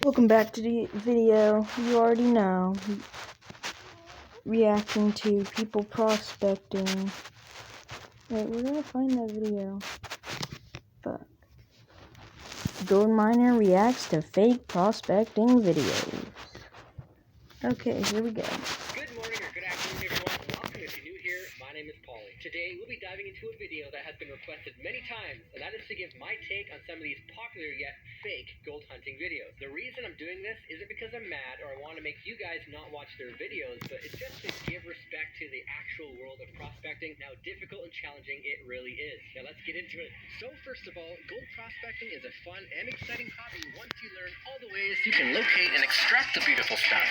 Welcome back to the video. You already know. Reacting to people prospecting. Wait, where did I find that video? Fuck. Gold miner reacts to fake prospecting videos. Okay, here we go. Good morning or good afternoon, everyone. Welcome if you're new here. My name is Polly. Today, we'll be diving into a video that has been requested many times, and that is to give my take on some of these popular yet fake gold hunting videos. The reason I'm doing this isn't because I'm mad or I want to make you guys not watch their videos, but it's just to give respect to the actual world of prospecting, and how difficult and challenging it really is. Now, let's get into it. So, first of all, gold prospecting is a fun and exciting hobby once you learn all the ways you can locate and extract the beautiful stuff.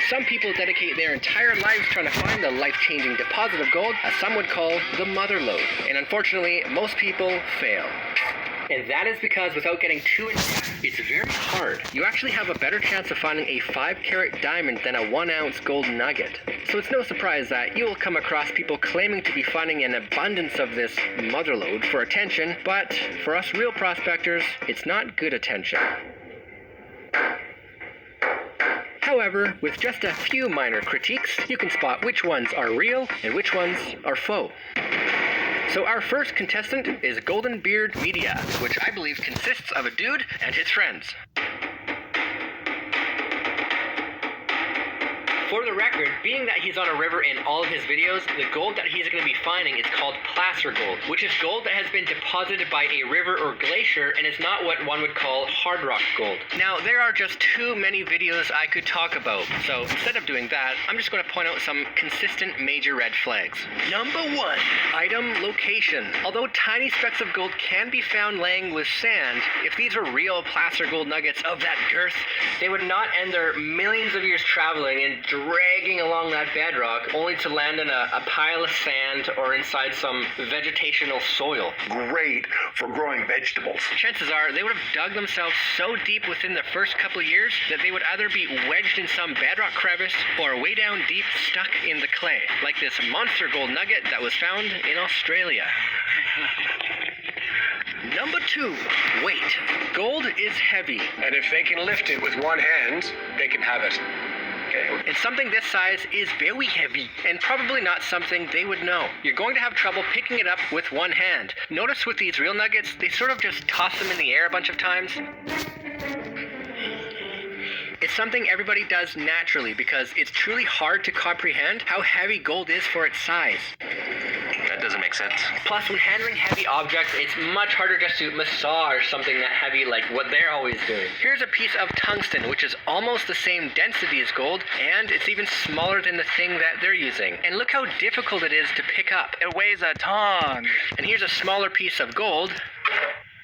Some people dedicate their entire lives trying to find the life-changing deposit of gold, as some would call the mother lode. And unfortunately, most people fail. And that is because without getting too in-depth, it's very hard. You actually have a better chance of finding a 5-carat diamond than a 1-ounce gold nugget. So it's no surprise that you will come across people claiming to be finding an abundance of this mother lode for attention, but for us real prospectors, it's not good attention. However, with just a few minor critiques, you can spot which ones are real and which ones are faux. So our first contestant is Golden Beard Media, which I believe consists of a dude and his friends. For the record, being that he's on a river in all of his videos, the gold that he's going to be finding is called placer gold, which is gold that has been deposited by a river or glacier and is not what one would call hard rock gold. Now, there are just too many videos I could talk about, so instead of doing that, I'm just going to point out some consistent major red flags. Number 1, item location. Although tiny specks of gold can be found laying with sand, if these were real placer gold nuggets of that girth, they would not end their millions of years traveling and dragging along that bedrock only to land in a pile of sand or inside some vegetational soil. Great for growing vegetables. Chances are they would have dug themselves so deep within the first couple of years that they would either be wedged in some bedrock crevice or way down deep stuck in the clay, like this monster gold nugget that was found in Australia. Number 2, weight. Gold is heavy. And if they can lift it with one hand, they can have it. And something this size is very heavy, and probably not something they would know. You're going to have trouble picking it up with one hand. Notice with these real nuggets, they sort of just toss them in the air a bunch of times. It's something everybody does naturally because it's truly hard to comprehend how heavy gold is for its size. That doesn't make sense. Plus, when handling heavy objects, it's much harder just to massage something that heavy like what they're always doing. Here's a piece of tungsten, which is almost the same density as gold, and it's even smaller than the thing that they're using. And look how difficult it is to pick up. It weighs a ton. And here's a smaller piece of gold.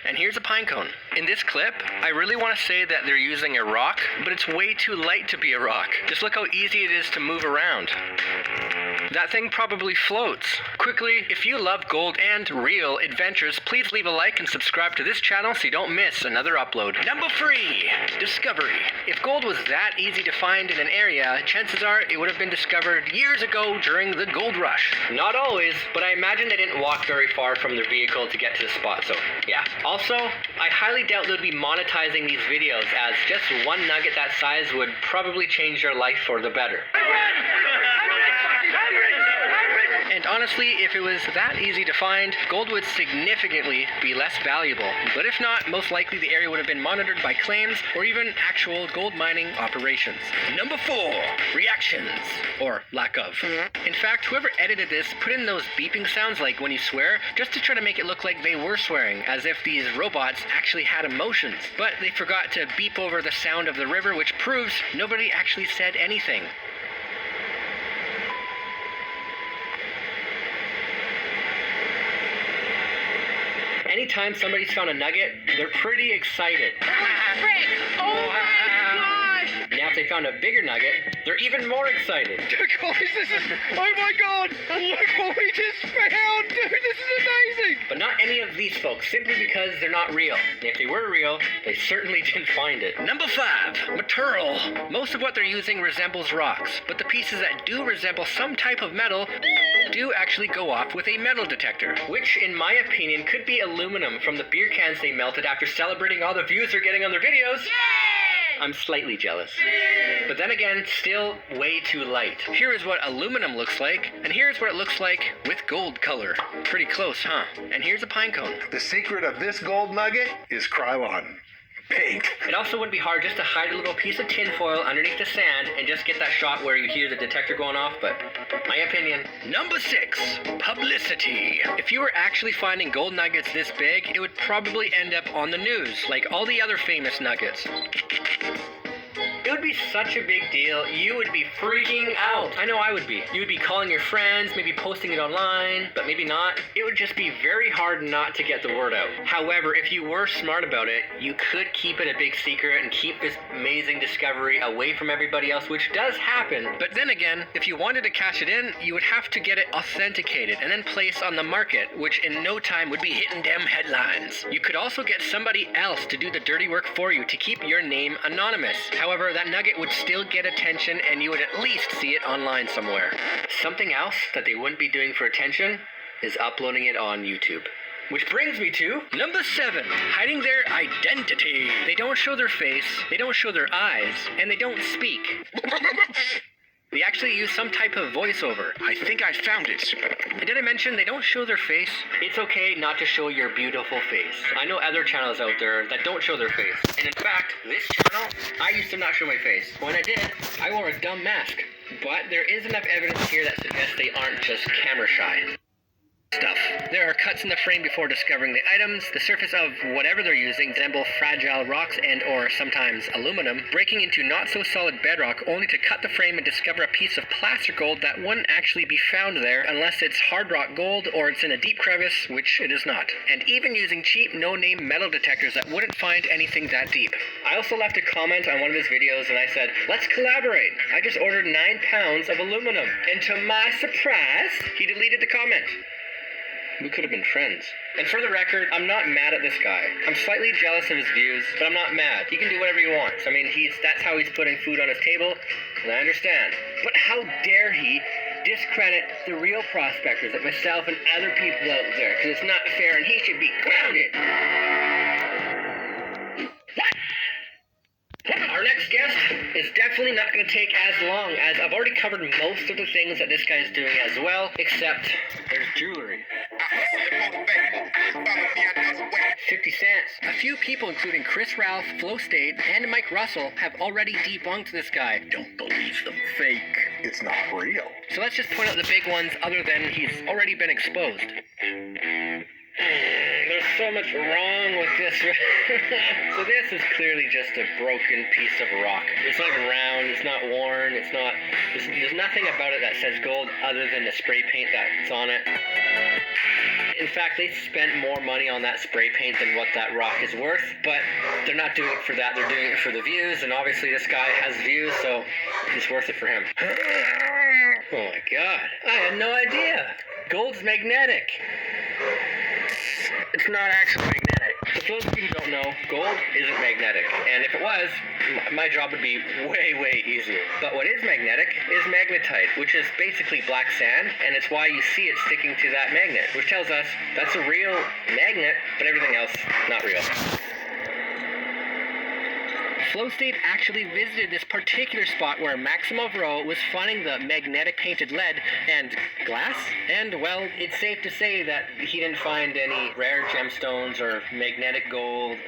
And here's a pine cone. In this clip, I really want to say that they're using a rock, but it's way too light to be a rock. Just look how easy it is to move around. That thing probably floats. Quickly, if you love gold and real adventures, please leave a like and subscribe to this channel so you don't miss another upload. Number 3, discovery. If gold was that easy to find in an area, chances are it would have been discovered years ago during the gold rush. Not always, but I imagine they didn't walk very far from their vehicle to get to the spot, so yeah. Also, I highly doubt they'd be monetizing these videos, as just one nugget that size would probably change your life for the better. And honestly, if it was that easy to find, gold would significantly be less valuable. But if not, most likely the area would have been monitored by claims or even actual gold mining operations. Number 4, reactions, or lack of. In fact, whoever edited this put in those beeping sounds like when you swear, just to try to make it look like they were swearing, as if these robots actually had emotions. But they forgot to beep over the sound of the river, which proves nobody actually said anything. Anytime somebody's found a nugget, they're pretty excited. Frick! Oh my gosh! Now if they found a bigger nugget, they're even more excited. Guys, this is... Oh my god! Look what we just found! Dude, this is amazing! But not any of these folks, simply because they're not real. And if they were real, they certainly didn't find it. Number 5, material. Most of what they're using resembles rocks, but the pieces that do resemble some type of metal do actually go off with a metal detector, which in my opinion could be aluminum from the beer cans they melted after celebrating all the views they're getting on their videos. Yay! I'm slightly jealous. But then again, still way too light. Here is what aluminum looks like, and here's what it looks like with gold color. Pretty close, huh? And here's a pine cone. The secret of this gold nugget is Krylon Pink. It also wouldn't be hard just to hide a little piece of tinfoil underneath the sand and just get that shot where you hear the detector going off, but my opinion. Number 6, publicity. If you were actually finding gold nuggets this big, it would probably end up on the news, like all the other famous nuggets. It would be such a big deal. You would be freaking out. I know I would be. You would be calling your friends, maybe posting it online, but maybe not. It would just be very hard not to get the word out. However, if you were smart about it, you could keep it a big secret and keep this amazing discovery away from everybody else, which does happen. But then again, if you wanted to cash it in, you would have to get it authenticated and then place on the market, which in no time would be hitting them headlines. You could also get somebody else to do the dirty work for you to keep your name anonymous. However, that nugget would still get attention and you would at least see it online somewhere. Something else that they wouldn't be doing for attention is uploading it on YouTube. Which brings me to number 7, hiding their identity. They don't show their face, they don't show their eyes, and they don't speak. They actually use some type of voiceover. I think I found it. And did I mention they don't show their face? It's okay not to show your beautiful face. I know other channels out there that don't show their face. And in fact, this channel, I used to not show my face. When I did, I wore a dumb mask. But there is enough evidence here that suggests they aren't just camera shy. Stuff. There are cuts in the frame before discovering the items. The surface of whatever they're using resemble fragile rocks and or sometimes aluminum, breaking into not so solid bedrock only to cut the frame and discover a piece of plaster gold that wouldn't actually be found there unless it's hard rock gold or it's in a deep crevice, which it is not. And even using cheap no-name metal detectors that wouldn't find anything that deep. I also left a comment on one of his videos and I said, let's collaborate. I just ordered 9 pounds of aluminum. And to my surprise, he deleted the comment. We could have been friends. And for the record, I'm not mad at this guy. I'm slightly jealous of his views, but I'm not mad. He can do whatever he wants. I mean, that's how he's putting food on his table, and I understand. But how dare he discredit the real prospectors like myself and other people out there, because it's not fair and he should be grounded. Our next guest is definitely not going to take as long, as I've already covered most of the things that this guy's doing as well, except there's jewelry. 50 cents. A few people, including Chris Ralph, Flo State, and Mike Russell, have already debunked this guy. Don't believe them. Fake. It's not real. So let's just point out the big ones other than he's already been exposed. There's so much wrong with this. So this is clearly just a broken piece of rock. It's not even round, it's not worn, there's nothing about it that says gold other than the spray paint that's on it. In fact, they spent more money on that spray paint than what that rock is worth, but they're not doing it for that, they're doing it for the views, and obviously this guy has views, so it's worth it for him. Oh my god, I had no idea. Gold's magnetic. It's not actually magnetic. For those of you who don't know, gold isn't magnetic. And if it was, my job would be way, way easier. But what is magnetic is magnetite, which is basically black sand, and it's why you see it sticking to that magnet, which tells us that's a real magnet, but everything else, not real. Flo State actually visited this particular spot where Maximov Rowe was finding the magnetic painted lead and glass, and well, it's safe to say that he didn't find any rare gemstones or magnetic gold.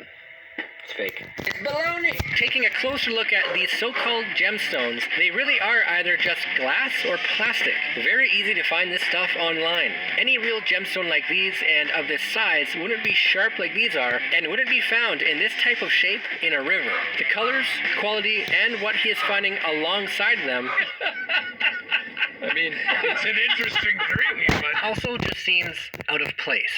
It's fake. It's baloney! Taking a closer look at these so-called gemstones, they really are either just glass or plastic. Very easy to find this stuff online. Any real gemstone like these and of this size wouldn't be sharp like these are, and wouldn't be found in this type of shape in a river. The colors, quality, and what he is finding alongside them I mean, it's an interesting dream, but also just seems out of place.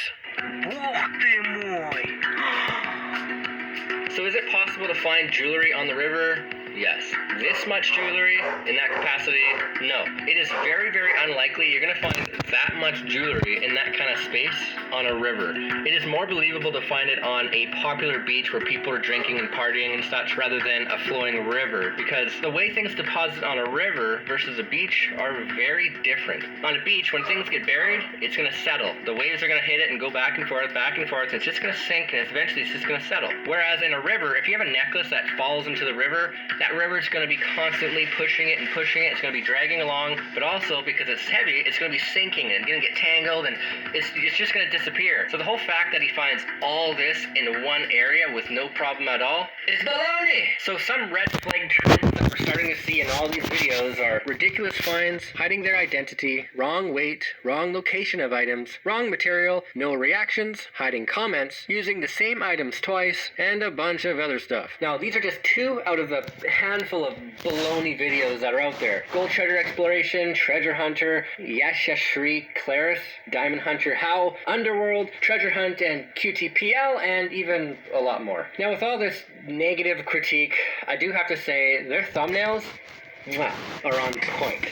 So is it possible to find jewelry on the river? Yes. This much jewelry in that capacity, no. It is very, very unlikely you're going to find that much jewelry in that kind of space on a river. It is more believable to find it on a popular beach where people are drinking and partying and such rather than a flowing river, because the way things deposit on a river versus a beach are very different. On a beach, when things get buried, it's going to settle. The waves are going to hit it and go back and forth, and it's just going to sink, and eventually it's just going to settle. Whereas in a river, if you have a necklace that falls into the river, that river is going to be constantly pushing it. It's going to be dragging along, but also because it's heavy, it's going to be sinking and going to get tangled, and it's just going to disappear. So the whole fact that he finds all this in one area with no problem at all is baloney. So some red flag trends that we're starting to see in all these videos are ridiculous finds, hiding their identity, wrong weight, wrong location of items, wrong material, no reactions, hiding comments, using the same items twice, and a bunch of other stuff. Now, these are just 2 out of the handful of baloney videos that are out there. Gold Treasure Exploration, Treasure Hunter, Yashashri, Claris, Diamond Hunter How, Underworld, Treasure Hunt, and QTPL, and even a lot more. Now, with all this negative critique, I do have to say their thumbnails are on point.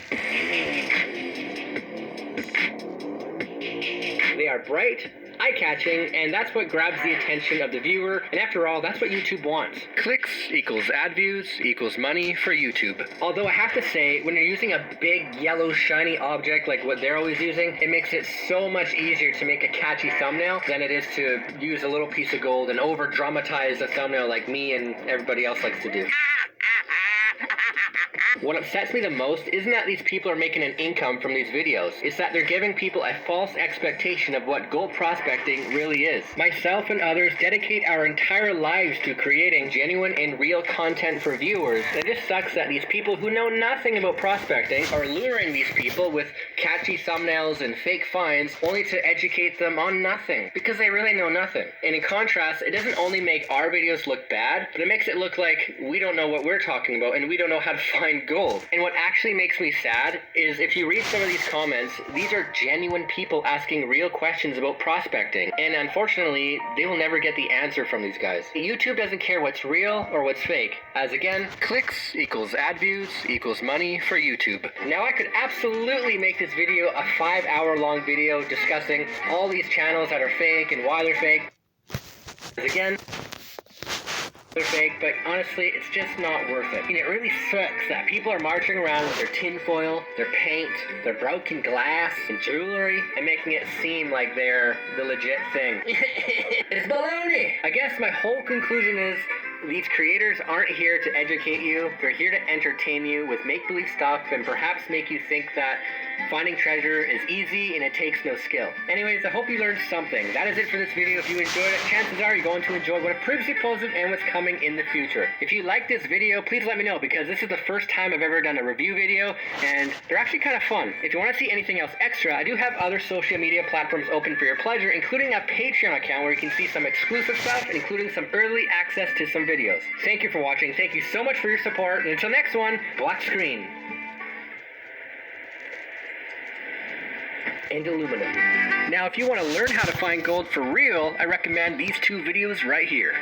They are bright, eye-catching, and that's what grabs the attention of the viewer, and after all, that's what YouTube wants. Clicks equals ad views equals money for YouTube. Although I have to say, when you're using a big, yellow, shiny object like what they're always using, it makes it so much easier to make a catchy thumbnail than it is to use a little piece of gold and over-dramatize a thumbnail like me and everybody else likes to do. What upsets me the most isn't that these people are making an income from these videos. It's that they're giving people a false expectation of what gold prospecting really is. Myself and others dedicate our entire lives to creating genuine and real content for viewers. It just sucks that these people who know nothing about prospecting are luring these people with catchy thumbnails and fake finds only to educate them on nothing, because they really know nothing. And in contrast, it doesn't only make our videos look bad, but it makes it look like we don't know what we're talking about and we don't know how to find gold. And what actually makes me sad is if you read some of these comments, these are genuine people asking real questions about prospecting, and unfortunately they will never get the answer from these guys. YouTube doesn't care what's real or what's fake, as again, clicks equals ad views equals money for YouTube. Now I could absolutely make this video a 5-hour long video discussing all these channels that are fake and why they're fake. As again, they're fake, but honestly, it's just not worth it. And it really sucks that people are marching around with their tinfoil, their paint, their broken glass, and jewelry, and making it seem like they're the legit thing. It's baloney! I guess my whole conclusion is, these creators aren't here to educate you, they're here to entertain you with make-believe stuff and perhaps make you think that finding treasure is easy and it takes no skill. Anyways, I hope you learned something. That is it for this video. If you enjoyed it, chances are you're going to enjoy what I previously posted and what's coming in the future. If you like this video, please let me know, because this is the first time I've ever done a review video and they're actually kind of fun. If you want to see anything else extra, I do have other social media platforms open for your pleasure, including a Patreon account where you can see some exclusive stuff, including some early access to some videos. Thank you for watching. Thank you so much for your support. And until next one, black screen and aluminum. Now, if you want to learn how to find gold for real, I recommend these 2 videos right here.